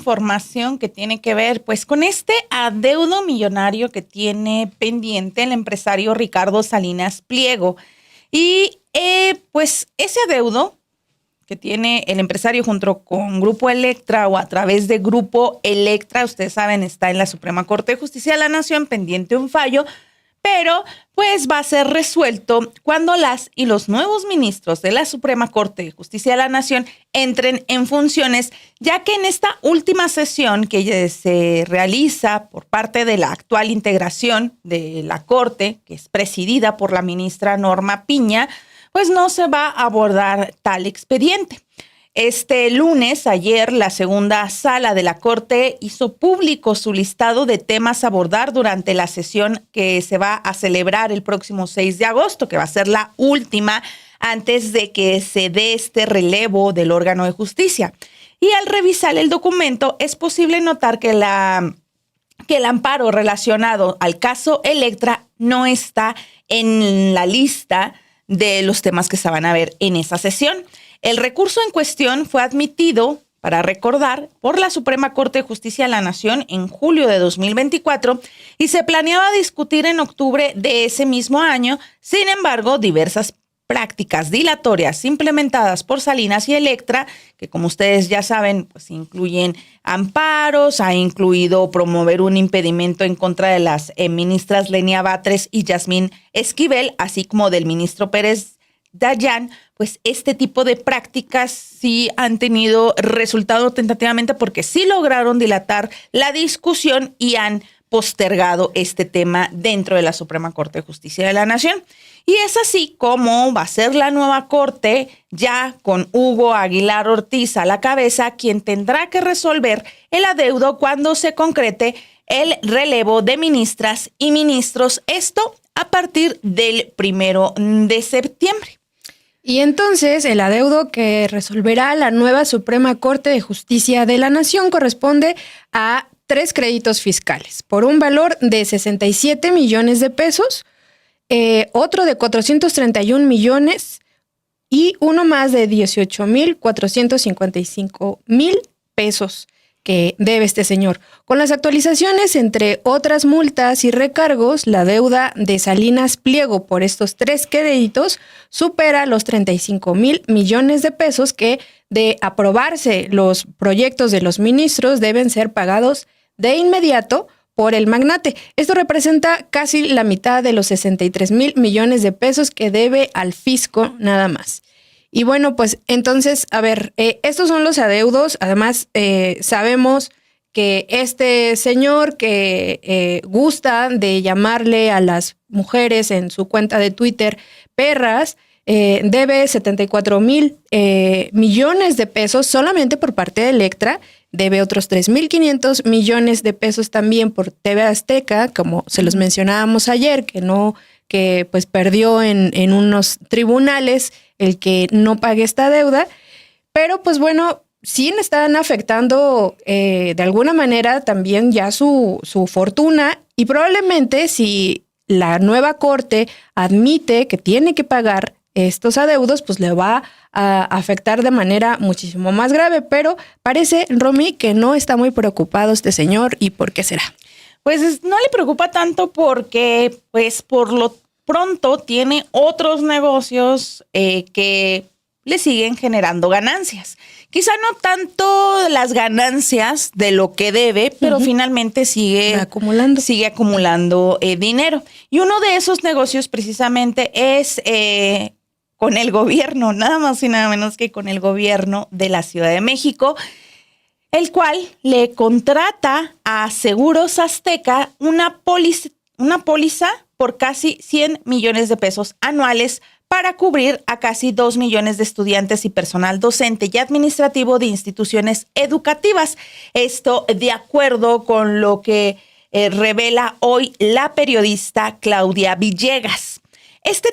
información que tiene que ver pues con este adeudo millonario que tiene pendiente el empresario Ricardo Salinas Pliego. Y pues ese adeudo que tiene el empresario junto con Grupo Electra o a través de Grupo Electra, ustedes saben, está en la Suprema Corte de Justicia de la Nación pendiente un fallo, pero pues va a ser resuelto cuando las y los nuevos ministros de la Suprema Corte de Justicia de la Nación entren en funciones, ya que en esta última sesión que se realiza por parte de la actual integración de la Corte, que es presidida por la ministra Norma Piña, pues no se va a abordar tal expediente. Este lunes, ayer, la segunda sala de la Corte hizo público su listado de temas a abordar durante la sesión que se va a celebrar el próximo 6 de agosto, que va a ser la última antes de que se dé este relevo del órgano de justicia. Y al revisar el documento, es posible notar que el amparo relacionado al caso Electra no está en la lista de los temas que se van a ver en esa sesión. El recurso en cuestión fue admitido, para recordar, por la Suprema Corte de Justicia de la Nación en julio de 2024 y se planeaba discutir en octubre de ese mismo año. Sin embargo, diversas prácticas dilatorias implementadas por Salinas y Electra, que como ustedes ya saben, pues incluyen amparos, ha incluido promover un impedimento en contra de las ministras Lenia Batres y Yasmín Esquivel, así como del ministro Pérez Dayán, pues este tipo de prácticas sí han tenido resultado tentativamente porque sí lograron dilatar la discusión y han postergado este tema dentro de la Suprema Corte de Justicia de la Nación. Y es así como va a ser la nueva Corte, ya con Hugo Aguilar Ortiz a la cabeza, quien tendrá que resolver el adeudo cuando se concrete el relevo de ministras y ministros, esto a partir del 1 de septiembre. Y entonces el adeudo que resolverá la nueva Suprema Corte de Justicia de la Nación corresponde a 3 créditos fiscales por un valor de 67 millones de pesos, otro de 431 millones y uno más de 18,455,000 pesos que debe este señor. Con las actualizaciones, entre otras multas y recargos, la deuda de Salinas Pliego por estos 3 créditos supera los 35,000 millones de pesos que, de aprobarse los proyectos de los ministros, deben ser pagados de inmediato por el magnate. Esto representa casi la mitad de los 63,000 millones de pesos que debe al fisco nada más. Y bueno, pues entonces, a ver, estos son los adeudos. Además, sabemos que este señor que gusta de llamarle a las mujeres en su cuenta de Twitter perras, debe 74,000 millones de pesos solamente por parte de Electra. Debe otros 3,500 millones de pesos también por TV Azteca, como se los mencionábamos ayer, que pues perdió en unos tribunales el que no pague esta deuda. Pero pues bueno, sí están afectando de alguna manera también ya su fortuna, y probablemente si la nueva corte admite que tiene que pagar estos adeudos, pues le va a afectar de manera muchísimo más grave. Pero parece, Romy, que no está muy preocupado este señor. ¿Y por qué será? Pues no le preocupa tanto porque, pues por lo pronto, tiene otros negocios que le siguen generando ganancias. Quizá no tanto las ganancias de lo que debe, pero finalmente sigue acumulando dinero. Y uno de esos negocios precisamente es con el gobierno, nada más y nada menos que con el gobierno de la Ciudad de México, el cual le contrata a Seguros Azteca una póliza por casi 100 millones de pesos anuales para cubrir a casi 2 millones de estudiantes y personal docente y administrativo de instituciones educativas. Esto de acuerdo con lo que revela hoy la periodista Claudia Villegas. Esta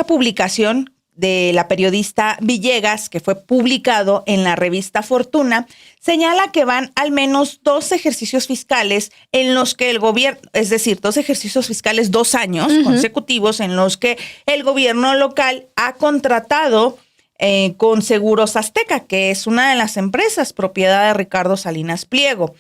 publicación de la periodista Villegas, que fue publicado en la revista Fortuna, señala que van al menos 2 ejercicios fiscales en los que el gobierno, es decir, 2 ejercicios fiscales, 2 años consecutivos en los que el gobierno local ha contratado con Seguros Azteca, que es una de las empresas propiedad de Ricardo Salinas Pliego.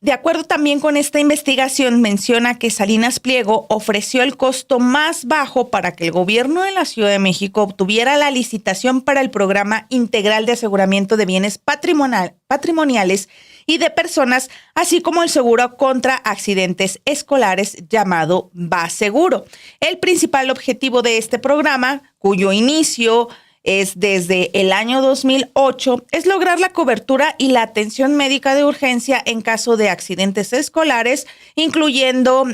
De acuerdo también con esta investigación, menciona que Salinas Pliego ofreció el costo más bajo para que el gobierno de la Ciudad de México obtuviera la licitación para el programa integral de aseguramiento de bienes patrimoniales y de personas, así como el seguro contra accidentes escolares llamado BASeguro. El principal objetivo de este programa, cuyo inicio es desde el año 2008, es lograr la cobertura y la atención médica de urgencia en caso de accidentes escolares, incluyendo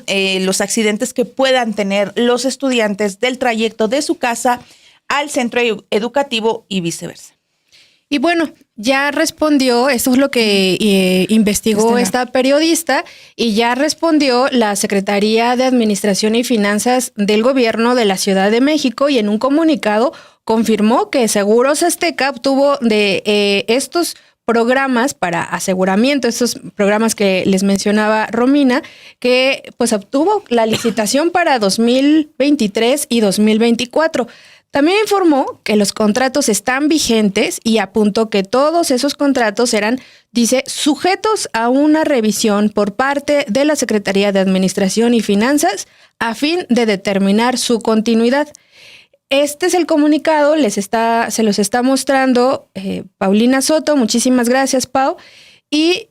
los accidentes que puedan tener los estudiantes del trayecto de su casa al centro educativo y viceversa. Y bueno, ya respondió, esto es lo que investigó esta periodista, y ya respondió la Secretaría de Administración y Finanzas del Gobierno de la Ciudad de México, y en un comunicado confirmó que Seguros Azteca obtuvo de estos programas para aseguramiento, estos programas que les mencionaba Romina, que pues obtuvo la licitación para 2023 y 2024. También informó que los contratos están vigentes y apuntó que todos esos contratos serán, dice, sujetos a una revisión por parte de la Secretaría de Administración y Finanzas a fin de determinar su continuidad. Este es el comunicado, se los está mostrando Paulina Soto. Muchísimas gracias, Pau. Y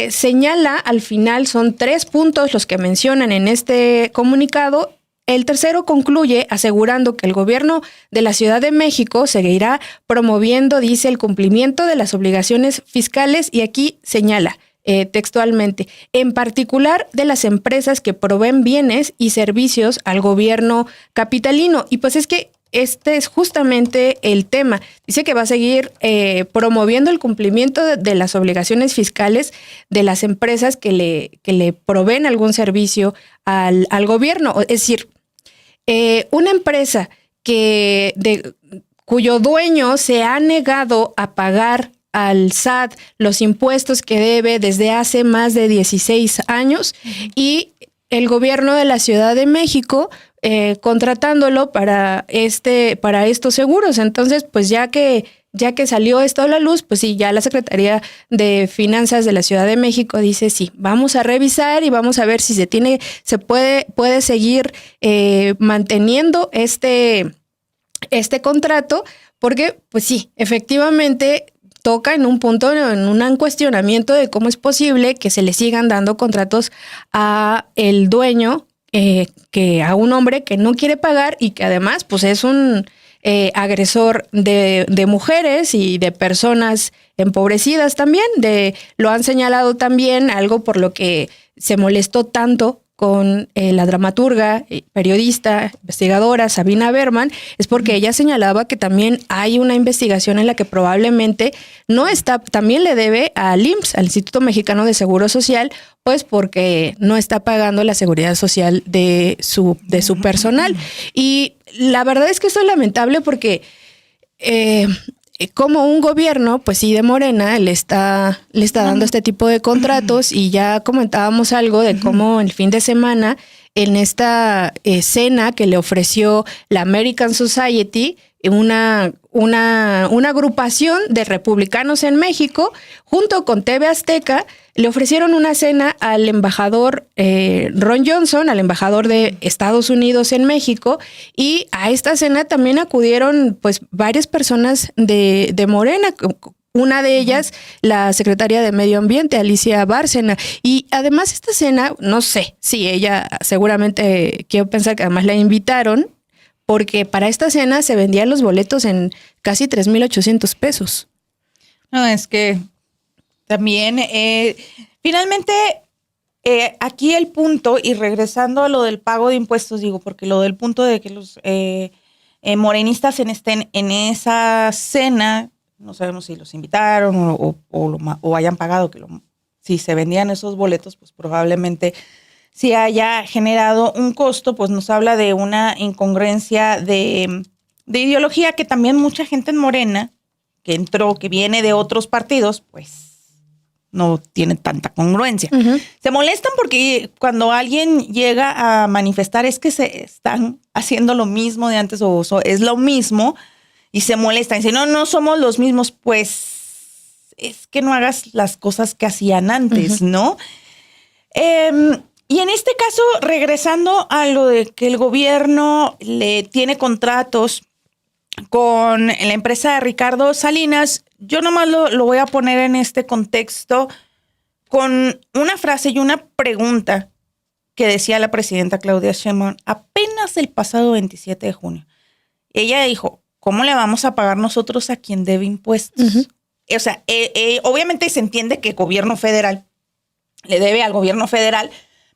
señala al final, son 3 puntos los que mencionan en este comunicado. El tercero concluye asegurando que el gobierno de la Ciudad de México seguirá promoviendo, dice, el cumplimiento de las obligaciones fiscales, y aquí señala textualmente, en particular de las empresas que proveen bienes y servicios al gobierno capitalino. Y pues es que este es justamente el tema. Dice que va a seguir promoviendo el cumplimiento de las obligaciones fiscales de las empresas que le proveen algún servicio al gobierno. Es decir, una empresa cuyo dueño se ha negado a pagar al SAT los impuestos que debe desde hace más de 16 años, y el gobierno de la Ciudad de México contratándolo para estos seguros. Entonces, pues ya que salió esto a la luz, pues sí, ya la Secretaría de Finanzas de la Ciudad de México dice, sí, vamos a revisar y vamos a ver si se puede seguir manteniendo este contrato, porque pues sí, efectivamente toca en un punto, en un cuestionamiento de cómo es posible que se le sigan dando contratos a el dueño, que a un hombre que no quiere pagar y que además pues es un agresor de mujeres y de personas empobrecidas también. Lo han señalado también, algo por lo que se molestó tanto con la dramaturga, periodista, investigadora Sabina Berman, es porque ella señalaba que también hay una investigación en la que probablemente también le debe al IMSS, al Instituto Mexicano de Seguro Social, pues porque no está pagando la seguridad social de su personal. Y la verdad es que esto es lamentable porque como un gobierno, pues sí, de Morena, le está dando este tipo de contratos, y ya comentábamos algo de cómo el fin de semana, en esta cena que le ofreció la American Society, una agrupación de republicanos en México, junto con TV Azteca, le ofrecieron una cena al embajador Ron Johnson, al embajador de Estados Unidos en México, y a esta cena también acudieron pues varias personas de Morena. Una de ellas, la secretaria de Medio Ambiente, Alicia Bárcena. Y además esta cena, no sé si ella, seguramente quiero pensar que además la invitaron, porque para esta cena se vendían los boletos en casi 3,800 pesos. No, es que también, finalmente, aquí el punto, y regresando a lo del pago de impuestos, digo, porque lo del punto de que los morenistas estén en esa cena, no sabemos si los invitaron o hayan pagado, si se vendían esos boletos, pues probablemente si haya generado un costo, pues nos habla de una incongruencia de ideología, que también mucha gente en Morena que viene de otros partidos, pues no tiene tanta congruencia. Uh-huh. Se molestan porque cuando alguien llega a manifestar es que se están haciendo lo mismo de antes o es lo mismo, y se molestan. Dicen, no somos los mismos. Pues es que no hagas las cosas que hacían antes, ¿no? Y en este caso, regresando a lo de que el gobierno le tiene contratos con la empresa de Ricardo Salinas, yo nomás lo voy a poner en este contexto con una frase y una pregunta que decía la presidenta Claudia Sheinbaum apenas el pasado 27 de junio. Ella dijo, ¿cómo le vamos a pagar nosotros a quien debe impuestos? O sea, obviamente se entiende que el gobierno federal le debe al gobierno federal,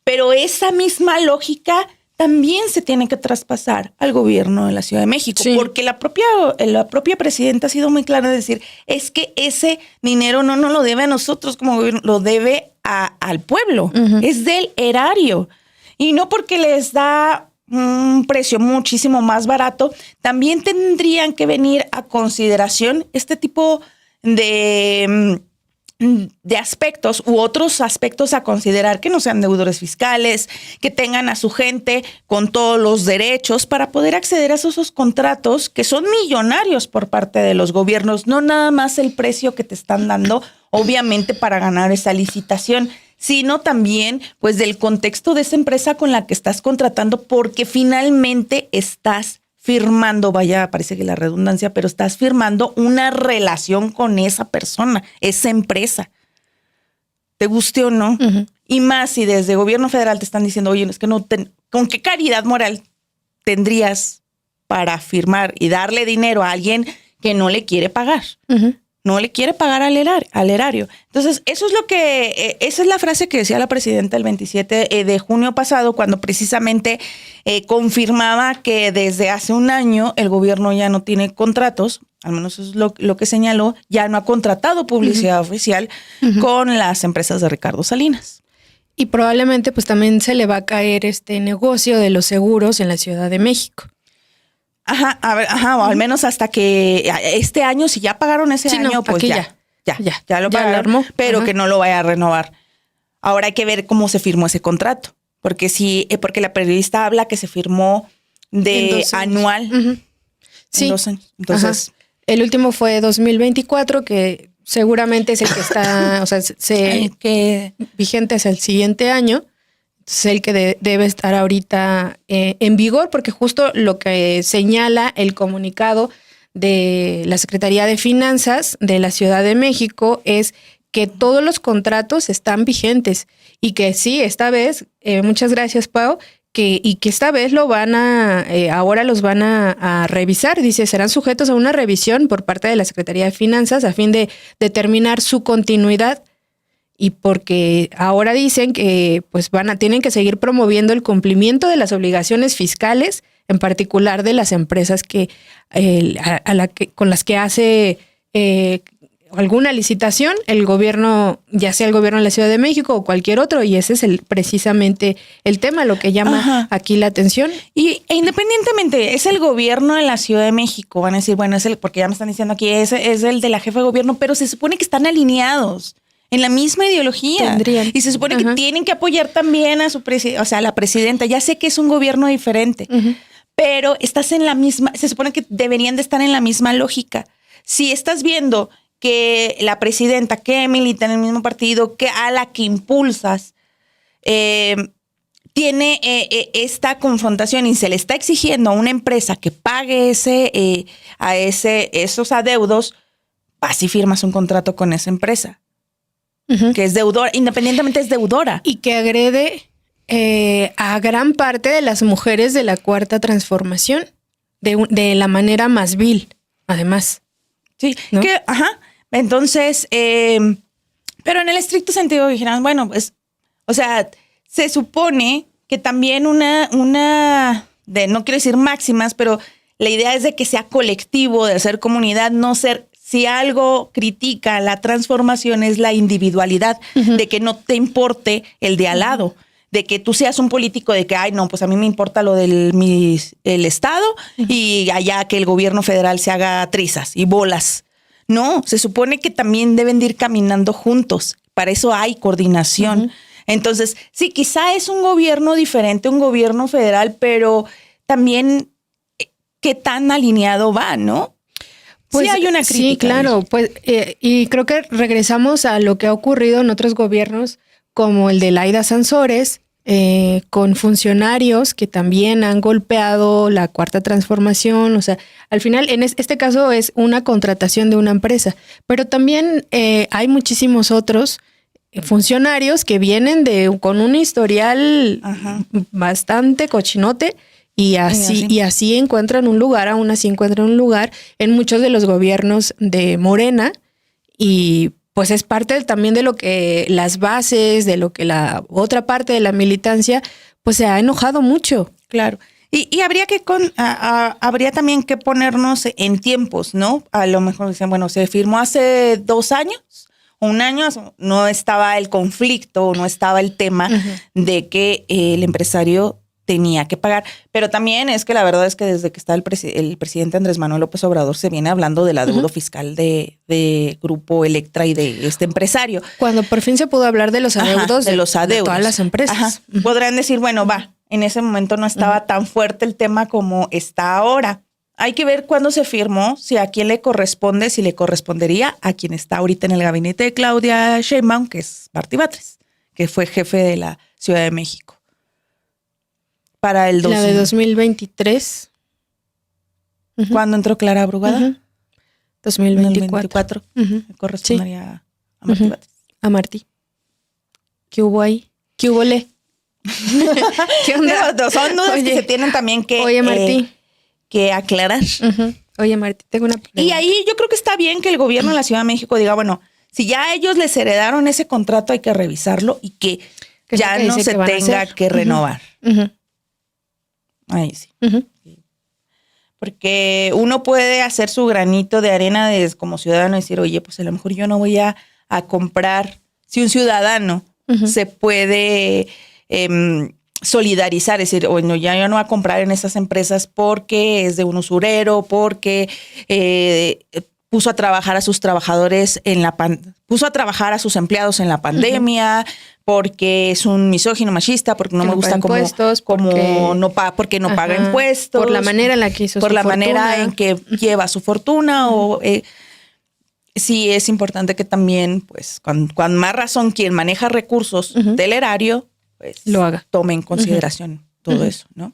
pero esa misma lógica también se tiene que traspasar al gobierno de la Ciudad de México, porque la propia presidenta ha sido muy clara en decir, es que ese dinero no nos lo debe a nosotros como gobierno, lo debe al pueblo, es del erario. Y no porque les da un precio muchísimo más barato, también tendrían que venir a consideración este tipo de aspectos u otros aspectos a considerar, que no sean deudores fiscales, que tengan a su gente con todos los derechos para poder acceder a esos contratos que son millonarios por parte de los gobiernos, no nada más el precio que te están dando, obviamente para ganar esa licitación, sino también pues del contexto de esa empresa con la que estás contratando, porque finalmente estás firmando, vaya, parece que la redundancia, pero estás firmando una relación con esa persona, esa empresa. Te guste o no. Y más si desde gobierno federal te están diciendo, oye, es que ¿con qué caridad moral tendrías para firmar y darle dinero a alguien que no le quiere pagar? No le quiere pagar al erario. Entonces, eso es esa es la frase que decía la presidenta el 27 de junio pasado, cuando precisamente confirmaba que desde hace un año el gobierno ya no tiene contratos, al menos eso es lo que señaló, ya no ha contratado publicidad oficial con las empresas de Ricardo Salinas. Y probablemente pues también se le va a caer este negocio de los seguros en la Ciudad de México. O al menos hasta que este año, si ya pagaron ese año, pues ya lo pagaron, pero que no lo vaya a renovar. Ahora hay que ver cómo se firmó ese contrato, porque porque la periodista habla que se firmó de anual. Sí. En 2 años. Entonces, el último fue 2024, que seguramente es el que está, o sea, que vigente es el siguiente año. Es el que debe estar ahorita en vigor, porque justo lo que señala el comunicado de la Secretaría de Finanzas de la Ciudad de México es que todos los contratos están vigentes y que sí, esta vez, muchas gracias, Pau, y que esta vez ahora los van a revisar. Dice, serán sujetos a una revisión por parte de la Secretaría de Finanzas a fin de determinar su continuidad. Y porque ahora dicen que pues tienen que seguir promoviendo el cumplimiento de las obligaciones fiscales, en particular de las empresas con las que hace alguna licitación el gobierno, ya sea el gobierno de la Ciudad de México o cualquier otro, y ese es precisamente el tema, lo que llama aquí la atención. E independientemente, es el gobierno de la Ciudad de México, van a decir, bueno, porque ya me están diciendo aquí, es el de la jefa de gobierno, pero se supone que están alineados en la misma ideología. Tendrían. Y se supone que tienen que apoyar también a a la presidenta. Ya sé que es un gobierno diferente, pero estás en la misma, se supone que deberían de estar en la misma lógica. Si estás viendo que la presidenta que milita en el mismo partido, que a la que impulsas, tiene esta confrontación y se le está exigiendo a una empresa que pague esos adeudos, vas y firmas un contrato con esa empresa. Que es deudora, independientemente es deudora. Y que agrede a gran parte de las mujeres de la Cuarta Transformación de la manera más vil, además. Sí, ¿no? Entonces, pero en el estricto sentido dijeran, bueno, pues, o sea, se supone que también no quiero decir máximas, pero la idea es de que sea colectivo, de hacer comunidad, no ser. Si algo critica la transformación es la individualidad, de que no te importe el de al lado, de que tú seas un político de que, ay, no, pues a mí me importa lo del el Estado y allá que el gobierno federal se haga trizas y bolas. No, se supone que también deben de ir caminando juntos. Para eso hay coordinación. Entonces, sí, quizá es un gobierno diferente, un gobierno federal, pero también qué tan alineado va, ¿no? Pues, sí hay una crítica. Sí, claro. Pues, y creo que regresamos a lo que ha ocurrido en otros gobiernos, como el de Laida Sansores, con funcionarios que también han golpeado la Cuarta Transformación. O sea, al final, en este caso es una contratación de una empresa, pero también hay muchísimos otros funcionarios que vienen con un historial bastante cochinote. Y así encuentran un lugar, aún así encuentran un lugar en muchos de los gobiernos de Morena, y pues es parte también de lo que las bases, de lo que la otra parte de la militancia, pues se ha enojado mucho. Claro. Y habría habría también que ponernos en tiempos, ¿no? A lo mejor dicen, bueno, se firmó hace 2 años, 1 año, no estaba el conflicto, no estaba el tema de que el empresario tenía que pagar. Pero también es que la verdad es que desde que está el presidente Andrés Manuel López Obrador se viene hablando del adeudo fiscal de Grupo Electra y de este empresario. Cuando por fin se pudo hablar de los adeudos, de todas las empresas. Podrán decir, bueno, en ese momento no estaba tan fuerte el tema como está ahora. Hay que ver cuándo se firmó, si a quién le corresponde, si le correspondería a quien está ahorita en el gabinete de Claudia Sheinbaum, que es Martí Batres, que fue jefe de la Ciudad de México. Para el la de 2023. ¿Cuándo entró Clara Brugada? 2024. Correspondería a Martí Batres. A Martí. ¿Qué hubo ahí? ¿Qué hubo le? ¿Qué onda? Son dudas que se tienen también que aclarar. Oye, Martí, tengo una pregunta. Y ahí yo creo que está bien que el gobierno de la Ciudad de México diga, bueno, si ya a ellos les heredaron ese contrato, hay que revisarlo y que ya no se tenga que renovar. Ahí sí. Porque uno puede hacer su granito de arena como ciudadano y decir, oye, pues a lo mejor yo no voy a comprar. Si un ciudadano se puede solidarizar, es decir, bueno, ya yo no voy a comprar en esas empresas porque es de un usurero, porque puso a trabajar a sus trabajadores puso a trabajar a sus empleados en la pandemia, porque es un misógino machista, porque no me gusta porque no paga impuestos, por la manera en la que hizo por la manera en que lleva su fortuna, o sí es importante que también, pues, con más razón quien maneja recursos del erario, pues lo haga, tome en consideración todo eso, ¿no?